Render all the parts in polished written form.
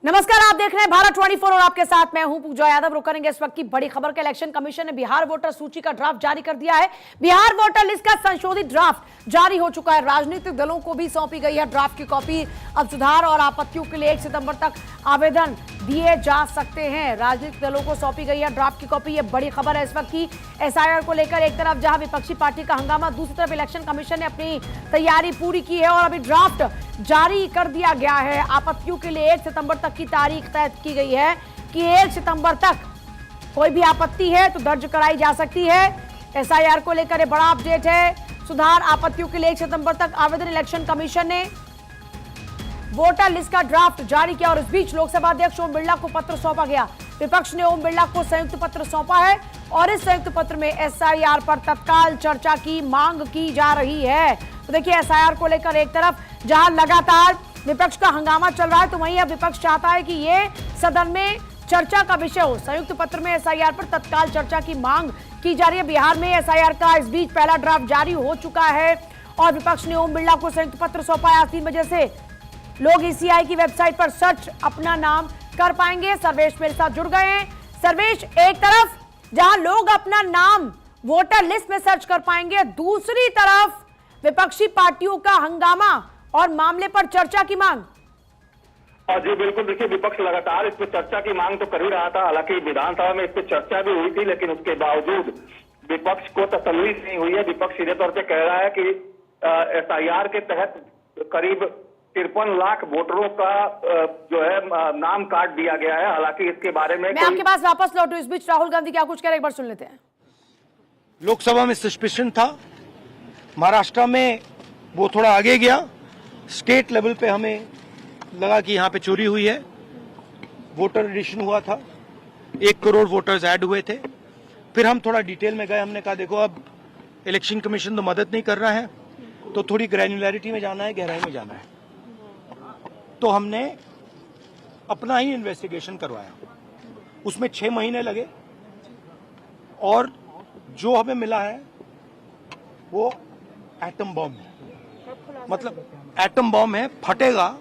नमस्कार, आप देख रहे हैं भारत 24 और आपके साथ मैं हूं पूजा यादव। रुक करेंगे इस वक्त की बड़ी खबर के। इलेक्शन कमीशन ने बिहार वोटर सूची का ड्राफ्ट जारी कर दिया है। बिहार वोटर लिस्ट का संशोधित ड्राफ्ट जारी हो चुका है। राजनीतिक दलों को भी सौंपी गई है ड्राफ्ट की कॉपी। अब सुधार और आपत्तियों के लिए 1 सितंबर तक आवेदन दिए जा सकते हैं। राजनीतिक दलों को सौंपी गई है ड्राफ्ट की कॉपी। ये बड़ी खबर है इस वक्त की। एसआईआर को लेकर एक तरफ जहां विपक्षी पार्टी का हंगामा, दूसरी तरफ इलेक्शन कमीशन ने अपनी तैयारी पूरी की है और अभी ड्राफ्ट जारी कर दिया गया है। आपत्तियों के लिए 1 सितंबर तक की तारीख तय की गई है कि 1 सितंबर तक कोई भी आपत्ति है तो दर्ज कराई जा सकती है। एसआईआर को लेकर ये बड़ा अपडेट है। सुधार आपत्तियों के लिए 1 सितंबर तक आवेदन। इलेक्शन कमीशन ने वोटर लिस्ट का ड्राफ्ट जारी किया और इस बीच लोकसभा अध्यक्ष ओम बिरला को पत्र सौंपा गया। विपक्ष ने ओम बिरला को संयुक्त पत्र सौंपा है और इस संयुक्त पत्र में एसआईआर पर तत्काल चर्चा की मांग की जा रही है। तो देखिए, एसआईआर को लेकर एक तरफ जहां लगातार विपक्ष का हंगामा चल रहा है तो वहीं अब विपक्ष चाहता है कि ये सदन में चर्चा का विषय हो। संयुक्त पत्र में एसआईआर पर तत्काल चर्चा की मांग की जा रही है। बिहार में एसआईआर का इस बीच पहला ड्राफ्ट जारी हो चुका है और विपक्ष ने ओम बिरला को संयुक्त पत्र सौंपा है। आज 3 बजे से लोग ईसीआई की वेबसाइट पर सर्च अपना नाम कर पाएंगे। सर्वेश मेरे साथ जुड़ गए हैं। सर्वेश, एक तरफ जहां लोग अपना नाम वोटर लिस्ट में सर्च कर पाएंगे, दूसरी तरफ विपक्षी पार्टियों का हंगामा और मामले पर चर्चा की मांग। जी बिल्कुल, देखिए विपक्ष लगातार इस पर चर्चा की मांग तो कर ही रहा था। हालांकि विधानसभा में इस पर चर्चा भी हुई थी, लेकिन उसके बावजूद विपक्ष को तसल्ली नहीं हुई है। विपक्ष सीधे तौर पे कह रहा है कि एसआईआर के तहत करीब 53 लाख वोटरों का जो है नाम काट दिया गया है। हालांकि इसके बारे में मैं आपके पास वापस लौटूं। इस बीच राहुल गांधी क्या कुछ कह रहे हैं, एक बार सुन लेते हैं। लोकसभा में सस्पेंशन था, महाराष्ट्र में वो थोड़ा आगे गया, स्टेट लेवल पे हमें लगा कि यहाँ पे चोरी हुई है। वोटर एडिशन हुआ था, 1 करोड़ वोटर्स ऐड हुए थे। फिर हम थोड़ा डिटेल में गए, हमने कहा देखो अब इलेक्शन कमीशन तो मदद नहीं कर रहा है, तो थोड़ी ग्रैन्युलैरिटी में जाना है, गहराई में जाना है। तो हमने अपना ही इन्वेस्टिगेशन करवाया, उसमें 6 महीने लगे और जो हमें मिला है वो एटम बॉम्ब है। मतलब एटम बॉम्ब है, फटेगा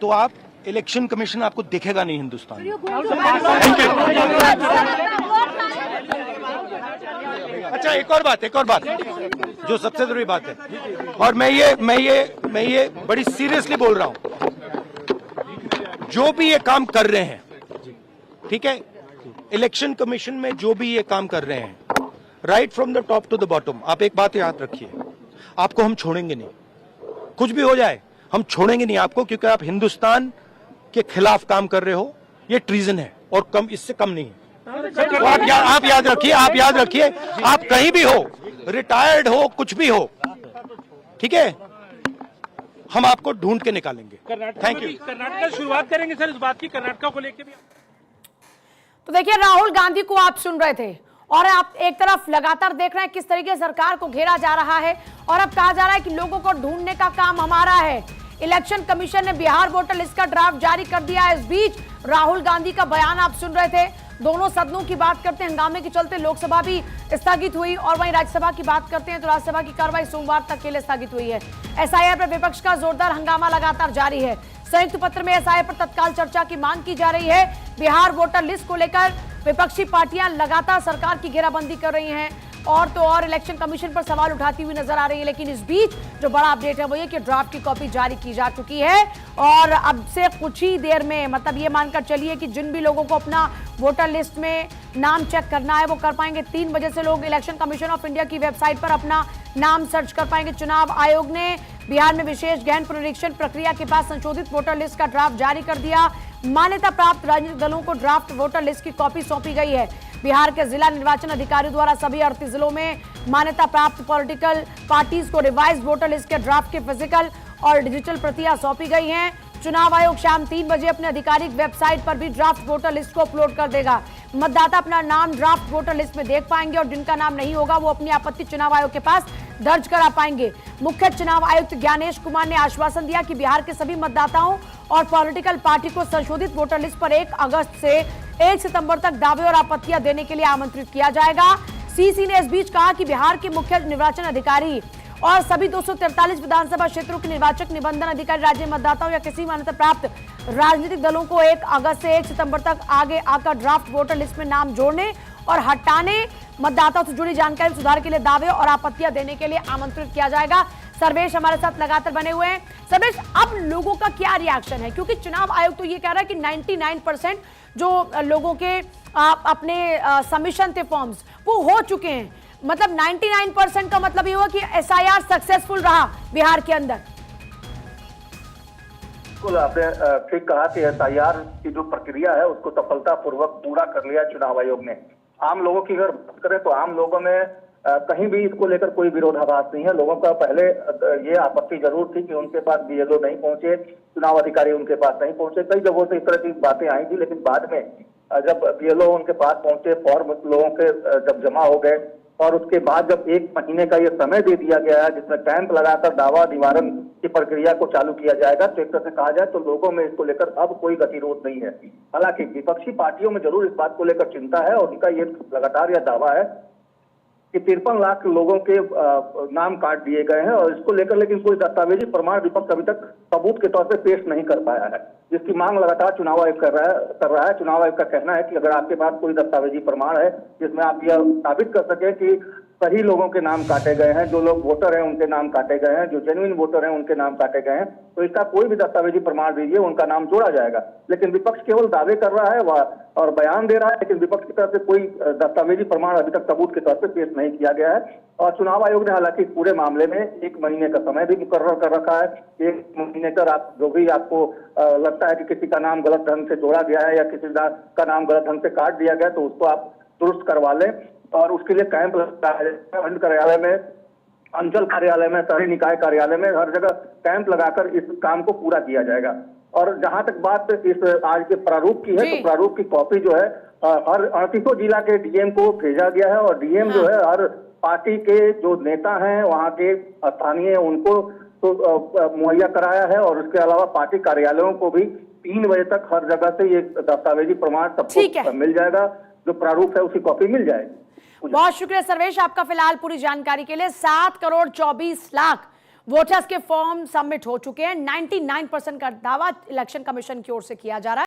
तो आप इलेक्शन कमीशन आपको दिखेगा नहीं हिंदुस्तान में। अच्छा, एक और बात जो सबसे जरूरी बात है, और मैं ये बड़ी सीरियसली बोल रहा हूं, जो भी ये काम कर रहे हैं, ठीक है, इलेक्शन कमीशन में जो भी ये काम कर रहे हैं, right from the top to the bottom, आप एक बात याद रखिए, आपको हम छोड़ेंगे नहीं। कुछ भी हो जाए हम छोड़ेंगे नहीं आपको, क्योंकि आप हिंदुस्तान के खिलाफ काम कर रहे हो। ये ट्रीजन है और कम, इससे कम नहीं है। तो आप याद रखिए, आप कहीं भी हो, रिटायर्ड हो, कुछ भी हो, ठीक है, हम आपको ढूंढ के निकालेंगे। Thank you. कर्नाटक शुरुआत करेंगे सर इस बात की, कर्नाटक को लेकर भी। तो देखिए, राहुल गांधी को आप सुन रहे थे और आप एक तरफ लगातार देख रहे हैं किस तरीके से सरकार को घेरा जा रहा है और अब कहा जा रहा है कि लोगों को ढूंढने का काम हमारा है। इलेक्शन कमीशन ने बिहार वोटर लिस्ट का ड्राफ्ट जारी कर दिया है। इस बीच राहुल गांधी का बयान आप सुन रहे थे। दोनों सदनों की बात करते हैं, हंगामे के चलते लोकसभा भी स्थगित हुई और वहीं राज्यसभा की बात करते हैं तो राज्यसभा की कार्रवाई सोमवार तक के लिए स्थगित हुई है। एसआईआर पर विपक्ष का जोरदार हंगामा लगातार जारी है। संयुक्त पत्र में एसआईआर पर तत्काल चर्चा की मांग की जा रही है। बिहार वोटर लिस्ट को लेकर विपक्षी पार्टियां लगातार सरकार की घेराबंदी कर रही हैं और तो और इलेक्शन कमीशन पर सवाल उठाती हुई नजर आ रही है। लेकिन इस बीच जो बड़ा अपडेट है वो ये कि ड्राफ्ट की कॉपी जारी की जा चुकी है और अब से कुछ ही देर में, मतलब ये मानकर चलिए कि जिन भी लोगों को अपना वोटर लिस्ट में नाम चेक करना है वो कर पाएंगे। 3 बजे से लोग इलेक्शन कमीशन ऑफ इंडिया की वेबसाइट पर अपना नाम सर्च कर पाएंगे। चुनाव आयोग ने बिहार में विशेष गहन पुनरीक्षण प्रक्रिया के बाद संशोधित वोटर लिस्ट का ड्राफ्ट जारी कर दिया। मान्यता प्राप्त राजनीतिक दलों को ड्राफ्ट वोटर लिस्ट की कॉपी सौंपी गई है। बिहार के जिला निर्वाचन अधिकारी द्वारा सभी 38 जिलों में मान्यता प्राप्त पॉलिटिकल पार्टीज को रिवाइज वोटर लिस्ट के ड्राफ्ट की फिजिकल और डिजिटल प्रतियां सौंपी गई हैं। चुनाव आयोग शाम 3 बजे अपने आधिकारिक वेबसाइट पर भी ड्राफ्ट वोटर लिस्ट को अपलोड कर देगा। मतदाता अपना नाम ड्राफ्ट वोटर लिस्ट में देख पाएंगे और जिनका नाम नहीं होगा वो अपनी आपत्ति चुनाव आयोग के पास दर्ज करा पाएंगे। मुख्य चुनाव आयुक्त ज्ञानेश कुमार ने आश्वासन दिया कि बिहार के सभी मतदाताओं और पॉलिटिकल पार्टी को संशोधित वोटर लिस्ट पर 1 अगस्त से 1 सितंबर तक दावे और आपत्तियां देने के लिए आमंत्रित किया जाएगा। सीसी ने इस बीच कहा कि बिहार के मुख्य निर्वाचन अधिकारी और सभी 243 विधानसभा क्षेत्रों के निर्वाचक निबंधन अधिकारी राज्य मतदाताओं या किसी मान्यता प्राप्त राजनीतिक दलों को 1 अगस्त से 1 सितंबर तक आगे आकर ड्राफ्ट वोटर लिस्ट में नाम जोड़ने और हटाने, मतदाताओं से जुड़ी जानकारी सुधार के लिए दावे और आपत्तियां देने के लिए आमंत्रित किया जाएगा। सर्वेश हमारे साथ लगातार बने हुए हैं। सर्वेश, अब लोगों का क्या रिएक्शन है, क्योंकि चुनाव आयोग तो ये कह रहा है कि 99% जो लोगों के अपने सबमिशन थे फॉर्म्स वो हो चुके हैं। मतलब 99% का मतलब ये हुआ कि एसआईआर सक्सेसफुल रहा बिहार के अंदर। बिल्कुल आपने ठीक कहा कि एसआईआर की जो प्रक्रिया है उसको सफलतापूर्वक पूरा कर लिया चुनाव आयोग ने। आम लोगों की अगर बात करें तो आम लोगों में कहीं भी इसको लेकर कोई विरोधाभास नहीं है। लोगों का पहले ये आपत्ति जरूर थी कि उनके पास बीएलओ नहीं पहुंचे, चुनाव अधिकारी उनके पास नहीं पहुंचे, कई जगहों से इस तरह की बातें आई थी। लेकिन बाद में जब बीएलओ उनके पास पहुंचे, फॉर्म लोगों के जब जमा हो गए और उसके बाद जब 1 महीने का ये समय दे दिया गया है जिसमें कैंप लगाकर दावा निवारण की प्रक्रिया को चालू किया जाएगा, तो एक तरह से कहा जाए तो लोगों में इसको लेकर अब कोई गतिरोध नहीं है। हालांकि विपक्षी पार्टियों में जरूर इस बात को लेकर चिंता है और उनका ये लगातार यह दावा है कि 53 लाख लोगों के नाम काट दिए गए हैं और इसको लेकर लेकिन कोई दस्तावेजी प्रमाण विपक्ष अभी तक सबूत के तौर पे पेश नहीं कर पाया है, जिसकी मांग लगातार चुनाव आयोग कर रहा है। चुनाव आयोग का कहना है कि अगर आपके पास कोई दस्तावेजी प्रमाण है जिसमें आप यह साबित कर सके कि सही लोगों के नाम काटे गए हैं, जो लोग वोटर हैं उनके नाम काटे गए हैं, जो जेन्युइन वोटर हैं उनके नाम काटे गए हैं, तो इसका कोई भी दस्तावेजी प्रमाण दीजिए, उनका नाम जोड़ा जाएगा। लेकिन विपक्ष केवल दावे कर रहा है और बयान दे रहा है, लेकिन विपक्ष की तरफ से कोई दस्तावेजी प्रमाण अभी तक सबूत के तौर पर पेश नहीं किया गया है। और चुनाव आयोग ने हालांकि पूरे मामले में 1 महीने का समय भी मुकर्रर कर रखा है। 1 महीने का आप जो भी आपको लगता है कि किसी का नाम गलत ढंग से जोड़ा गया है या किसी का नाम गलत ढंग से काट दिया गया, तो उसको आप दुरुस्त करवा लें और उसके लिए कैंप खंड कार्यालय में, अंचल कार्यालय में, शहरी निकाय कार्यालय में, हर जगह कैंप लगाकर इस काम को पूरा किया जाएगा। और जहां तक बात इस आज के प्रारूप की है, तो प्रारूप की कॉपी जो है हर 38 जिला के डीएम को भेजा गया है और डीएम जो है हर पार्टी के जो नेता हैं वहां के स्थानीय उनको तो मुहैया कराया है और उसके अलावा पार्टी कार्यालयों को भी 3 बजे तक हर जगह से ये दस्तावेजी प्रमाण सबको मिल जाएगा। जो प्रारूप है उसकी कॉपी मिल जाएगी। बहुत शुक्रिया सर्वेश आपका फिलहाल पूरी जानकारी के लिए। 7 करोड़ 24 लाख वोटर्स के फॉर्म सबमिट हो चुके हैं। 99% का दावा इलेक्शन कमीशन की ओर से किया जा रहा है।